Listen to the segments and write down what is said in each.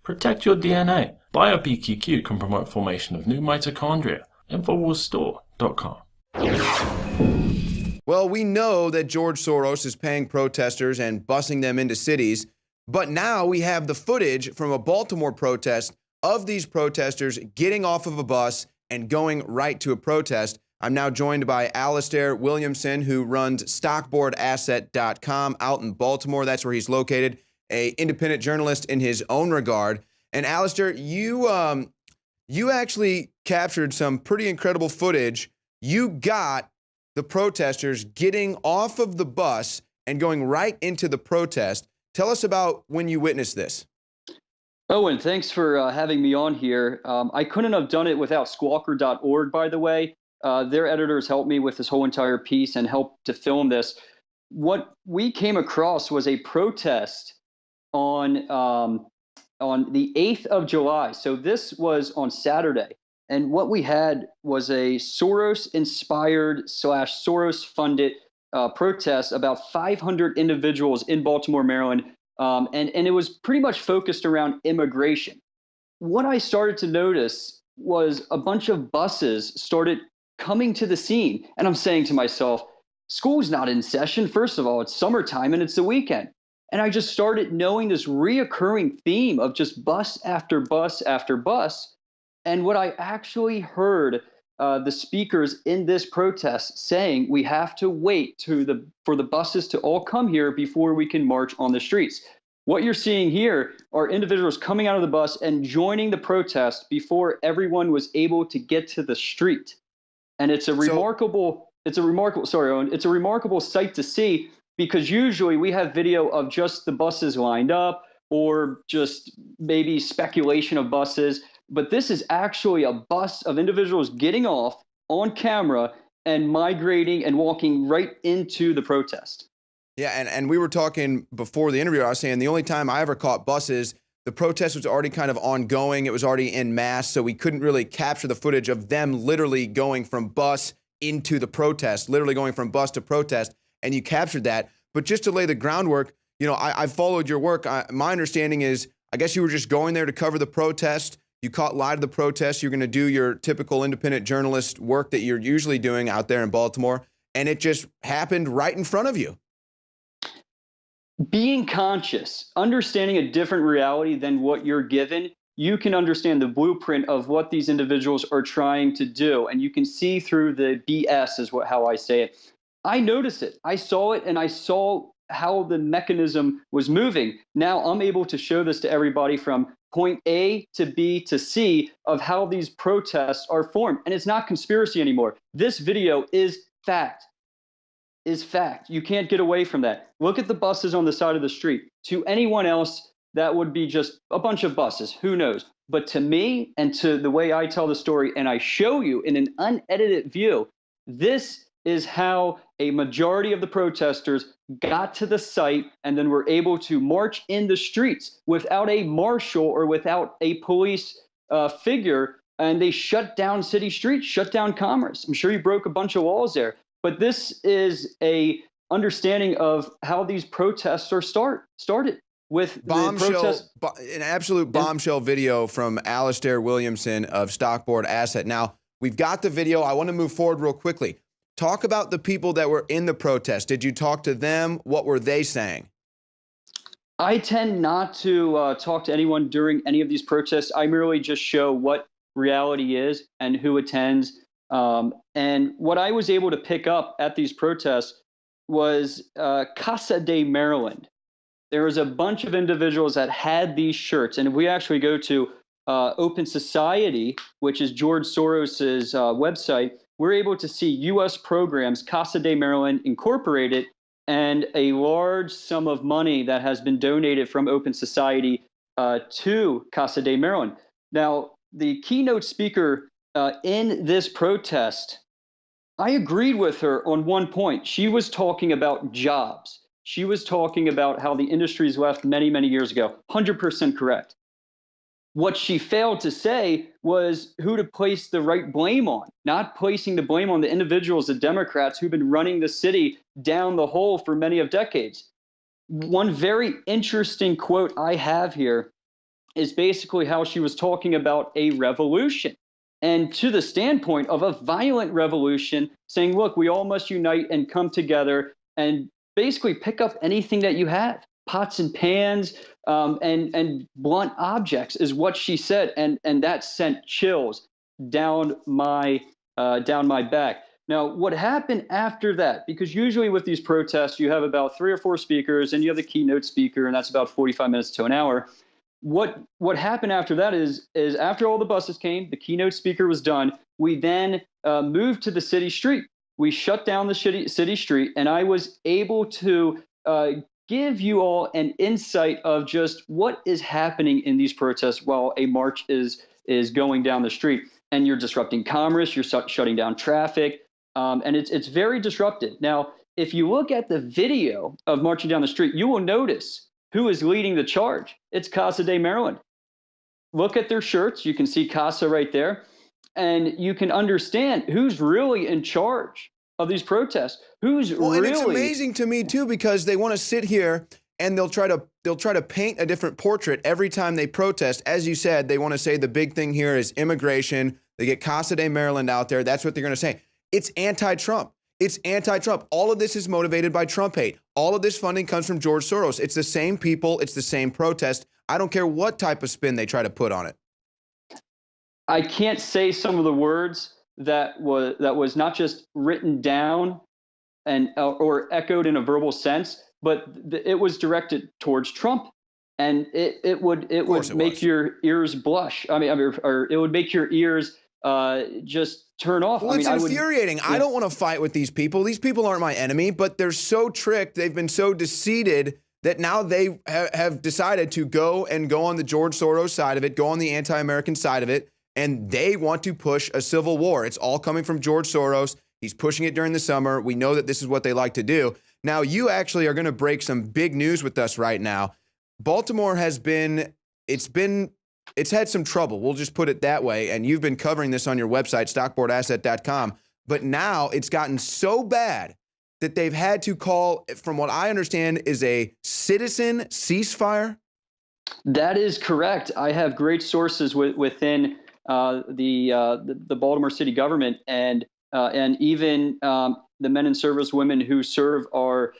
Protect your DNA. BioPQQ can promote formation of new mitochondria. Infowarsstore.com. Well, we know that George Soros is paying protesters and busing them into cities, but now we have the footage from a Baltimore protest of these protesters getting off of a bus and going right to a protest. I'm now joined by Alistair Williamson, who runs stockboardasset.com out in Baltimore. That's where he's located, an independent journalist in his own regard. And Alistair, you actually captured some pretty incredible footage. You got the protesters getting off of the bus and going right into the protest. Tell us about when you witnessed this. Owen, thanks for having me on here. I couldn't have done it without squawker.org, by the way. Their editors helped me with this whole entire piece and helped to film this. What we came across was a protest on the 8th of July. So this was on Saturday. And what we had was a Soros-inspired / Soros-funded protest, about 500 individuals in Baltimore, Maryland. And it was pretty much focused around immigration. What I started to notice was a bunch of buses started coming to the scene. And I'm saying to myself, school's not in session. First of all, it's summertime and it's the weekend. And I just started knowing this reoccurring theme of just bus after bus after bus. And what I actually heard the speakers in this protest saying, we have to wait for the buses to all come here before we can march on the streets. What you're seeing here are individuals coming out of the bus and joining the protest before everyone was able to get to the street. And it's a remarkable sight to see, because usually we have video of just the buses lined up or just maybe speculation of buses. But this is actually a bus of individuals getting off on camera and migrating and walking right into the protest. Yeah, and we were talking before the interview, I was saying the only time I ever caught buses, the protest was already kind of ongoing. It was already en masse, so we couldn't really capture the footage of them literally going from bus into the protest, literally going from bus to protest, and you captured that. But just to lay the groundwork, you know, I followed your work. My understanding is, I guess you were just going there to cover the protest. You caught light of the protest. You're going to do your typical independent journalist work that you're usually doing out there in Baltimore, and it just happened right in front of you. Being conscious, understanding a different reality than what you're given, you can understand the blueprint of what these individuals are trying to do, and you can see through the BS is how I say it. I noticed it. I saw it, and I saw how the mechanism was moving. Now I'm able to show this to everybody from point A to B to C of how these protests are formed. And it's not conspiracy anymore. This video is fact. You can't get away from that. Look at the buses on the side of the street. To anyone else, that would be just a bunch of buses. Who knows? But to me, and to the way I tell the story, and I show you in an unedited view, this is how a majority of the protesters got to the site and then were able to march in the streets without a marshal or without a police figure. And they shut down city streets, shut down commerce. I'm sure you broke a bunch of laws there. But this is a understanding of how these protests are started with an absolute bombshell video from Alistair Williamson of Stockboard Asset. Now, we've got the video. I want to move forward real quickly. Talk about the people that were in the protest. Did you talk to them? What were they saying? I tend not to talk to anyone during any of these protests. I merely just show what reality is and who attends. And what I was able to pick up at these protests was Casa de Maryland. There was a bunch of individuals that had these shirts. And if we actually go to Open Society, which is George Soros's website, we're able to see U.S. programs, Casa de Maryland Incorporated, and a large sum of money that has been donated from Open Society to Casa de Maryland. Now, the keynote speaker in this protest, I agreed with her on one point. She was talking about jobs. She was talking about how the industries left many, many years ago. 100% correct. What she failed to say was who to place the right blame on, not placing the blame on the individuals, the Democrats who've been running the city down the hole for many of decades. One very interesting quote I have here is basically how she was talking about a revolution, and to the standpoint of a violent revolution, saying, look, we all must unite and come together and basically pick up anything that you have, pots and pans, and blunt objects, is what she said, and that sent chills down my back. Now, what happened after that? Because usually with these protests, you have about 3 or 4 speakers, and you have the keynote speaker, and that's about 45 minutes to an hour. What happened after that is after all the buses came, the keynote speaker was done. We then moved to the city street. We shut down the city street, and I was able to give you all an insight of just what is happening in these protests while a march is going down the street. And you're disrupting commerce, you're shutting down traffic, and it's very disruptive. Now, if you look at the video of marching down the street, you will notice who is leading the charge. It's Casa de Maryland. Look at their shirts. You can see Casa right there. And you can understand who's really in charge of these protests. Who's well, really... and it's amazing to me, too, because they want to sit here and they'll try to paint a different portrait every time they protest. As you said, they want to say the big thing here is immigration. They get Casa de Maryland out there. That's what they're going to say. It's anti-Trump. It's anti-Trump. All of this is motivated by Trump hate. All of this funding comes from George Soros. It's the same people. It's the same protest. I don't care what type of spin they try to put on it. I can't say some of the words that was not just written down and or echoed in a verbal sense, but it was directed towards Trump, and it would make your ears blush. I mean, or it would make your ears just turn off. Well, it's infuriating. I don't want to fight with these people. These people aren't my enemy, but they're so tricked. They've been so deceived that now they have decided to go on the George Soros side of it, go on the anti-American side of it, and they want to push a civil war. It's all coming from George Soros. He's pushing it during the summer. We know that this is what they like to do. Now, you actually are going to break some big news with us right now. Baltimore has it's had some trouble. We'll just put it that way. And you've been covering this on your website, stockboardasset.com. But now it's gotten so bad that they've had to call, from what I understand, is a citizen ceasefire. That is correct. I have great sources within the Baltimore city government and even the men and service women who serve our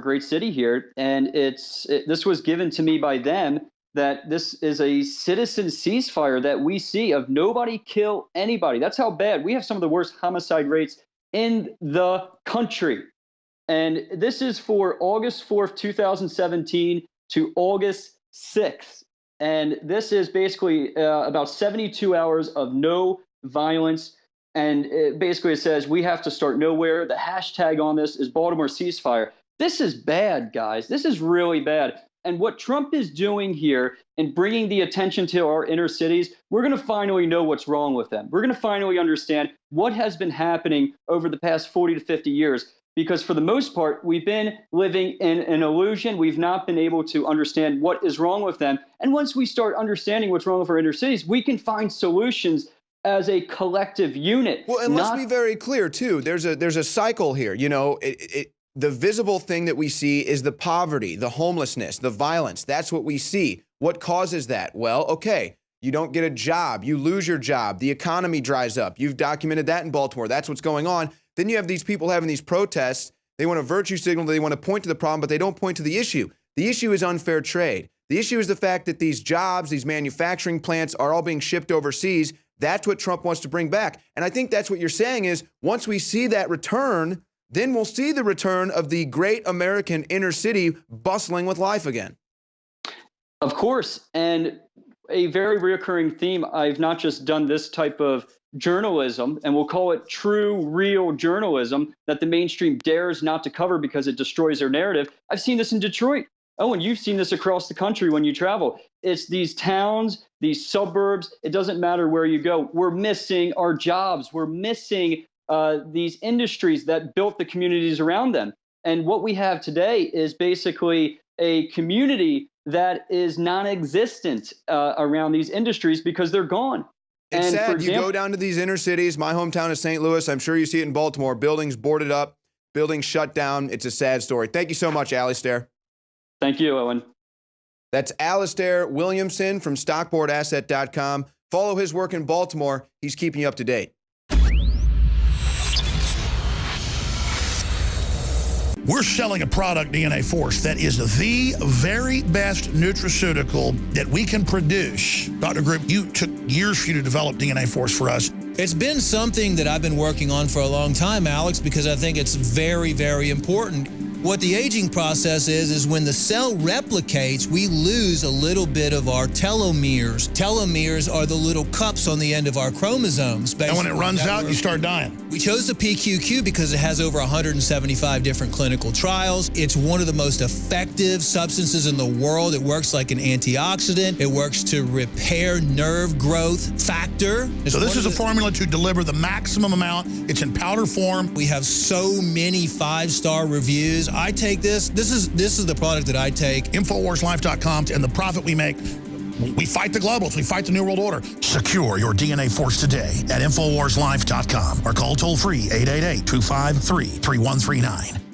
great city here. And this was given to me by them, that this is a citizen ceasefire that we see of nobody kill anybody. That's how bad. We have some of the worst homicide rates in the country. And this is for August 4th, 2017 to August 6th. And this is basically about 72 hours of no violence. And it says we have to start nowhere. The hashtag on this is Baltimore ceasefire. This is bad, guys. This is really bad. And what Trump is doing here and bringing the attention to our inner cities, we're going to finally know what's wrong with them. We're going to finally understand what has been happening over the past 40 to 50 years. Because for the most part, we've been living in an illusion. We've not been able to understand what is wrong with them. And once we start understanding what's wrong with our inner cities, we can find solutions as a collective unit. Well, and let's be very clear, too. There's a cycle here. You know, the visible thing that we see is the poverty, the homelessness, the violence. That's what we see. What causes that? Well, okay, you don't get a job. You lose your job. The economy dries up. You've documented that in Baltimore. That's what's going on. Then you have these people having these protests. They want to virtue signal. They want to point to the problem, but they don't point to the issue. The issue is unfair trade. The issue is the fact that these jobs, these manufacturing plants are all being shipped overseas. That's what Trump wants to bring back. And I think that's what you're saying is once we see that return, then we'll see the return of the great American inner city bustling with life again. Of course. And a very recurring theme, I've not just done this type of journalism, and we'll call it true, real journalism that the mainstream dares not to cover because it destroys their narrative. I've seen this in Detroit. Oh, and you've seen this across the country when you travel. It's these towns, these suburbs. It doesn't matter where you go. We're missing our jobs. We're missing these industries that built the communities around them. And what we have today is basically a community that is non-existent around these industries because they're gone. It's sad. You go down to these inner cities. My hometown is St. Louis. I'm sure you see it in Baltimore. Buildings boarded up, buildings shut down. It's a sad story. Thank you so much, Alistair. Thank you, Owen. That's Alistair Williamson from stockboardasset.com. Follow his work in Baltimore. He's keeping you up to date. We're selling a product, DNA Force, that is the very best nutraceutical that we can produce. Dr. Group, you took years for you to develop DNA Force for us. It's been something that I've been working on for a long time, Alex, because I think it's very, very important. What the aging process is when the cell replicates, we lose a little bit of our telomeres. Telomeres are the little cups on the end of our chromosomes. And when it runs out, you start dying. We chose the PQQ because it has over 175 different clinical trials. It's one of the most effective substances in the world. It works like an antioxidant. It works to repair nerve growth factor. So this is a formula to deliver the maximum amount. It's in powder form. We have so many 5-star reviews. I take this. This is the product that I take. Infowarslife.com, and the profit we make, we fight the globals. We fight the New World Order. Secure your DNA Force today at Infowarslife.com or call toll-free 888-253-3139.